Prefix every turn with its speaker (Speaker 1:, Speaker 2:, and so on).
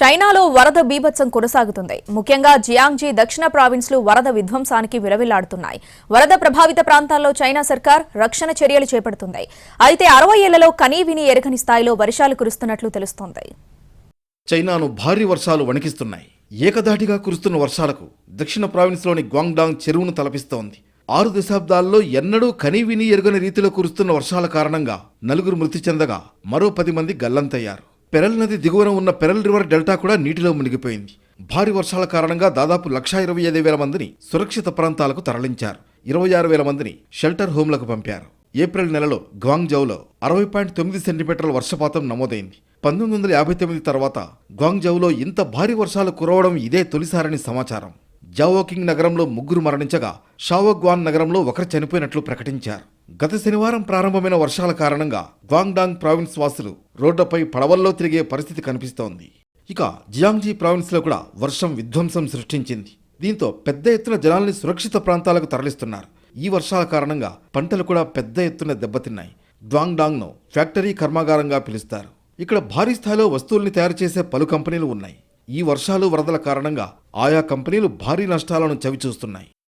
Speaker 1: చైనాలో వరద బీభత్సం కొనసాగుతుంది. ముఖ్యంగా జియాంగ్జీ దక్షిణ ప్రావిన్స్లు వరద విధ్వంసానికి విలవిల్లాడుతున్నాయి. వరద ప్రభావిత ప్రాంతాల్లో చైనా సర్కార్ రక్షణ చర్యలు చేపడుతుంది. అయితే 60 ఏళ్లలో కనీవిని ఎరగని స్థాయిలో వర్షాలు కురుస్తున్నట్లు తెలుస్తోంది.
Speaker 2: చైనాను భారీ వర్షాలు వణికిస్తున్నాయి. ఏకధాటిగా కురుస్తున్న వర్షాలకు దక్షిణ ప్రావిన్స్లోని గ్వాంగ్డాంగ్ చెరువును తలపిస్తోంది. 6 దశాబ్దాల్లో ఎన్నడూ కనీవిని ఎరుగని రీతిలో కురుస్తున్న వర్షాల కారణంగా 4 మృతి చెందగా మరో 10 మంది గల్లంతయ్యారు. పెరల్ నది దిగువన ఉన్న పెరల్ రివర్ డెల్టా కూడా నీటిలో మునిగిపోయింది. భారీ వర్షాల కారణంగా దాదాపు 1,25,000 మందిని సురక్షిత ప్రాంతాలకు తరలించారు. 26,000 మందిని షెల్టర్ హోమ్లకు పంపారు. ఏప్రిల్ నెలలో గ్వాంగ్జౌలో 60.9 సెంటీమీటర్ల వర్షపాతం నమోదైంది. 1959 తర్వాత గ్వాంగ్జౌలో ఇంత భారీ వర్షాలు కురవడం ఇదే తొలిసారని సమాచారం. జావోకింగ్ నగరంలో 3 మరణించగా షావోగ్వాన్ నగరంలో 1 చనిపోయినట్లు ప్రకటించారు. గత శనివారం ప్రారంభమైన వర్షాల కారణంగా గ్వాంగ్డాంగ్ ప్రావిన్స్ వాసులు రోడ్లపై పడవల్లో తిరిగే పరిస్థితి కనిపిస్తోంది. ఇక జియాంగ్జీ ప్రావిన్స్ లో కూడా వర్షం విధ్వంసం సృష్టించింది. దీంతో పెద్ద ఎత్తున జనాల్ని సురక్షిత ప్రాంతాలకు తరలిస్తున్నారు. ఈ వర్షాల కారణంగా పంటలు కూడా పెద్ద ఎత్తున దెబ్బతిన్నాయి. గ్వాంగ్డాంగ్ ను ఫ్యాక్టరీ కర్మాగారంగా పిలుస్తారు. ఇక్కడ భారీ స్థాయిలో వస్తువుల్ని తయారు చేసే పలు కంపెనీలు ఉన్నాయి. ఈ వర్షాలు వరదల కారణంగా ఆయా కంపెనీలు భారీ నష్టాలను చవిచూస్తున్నాయి.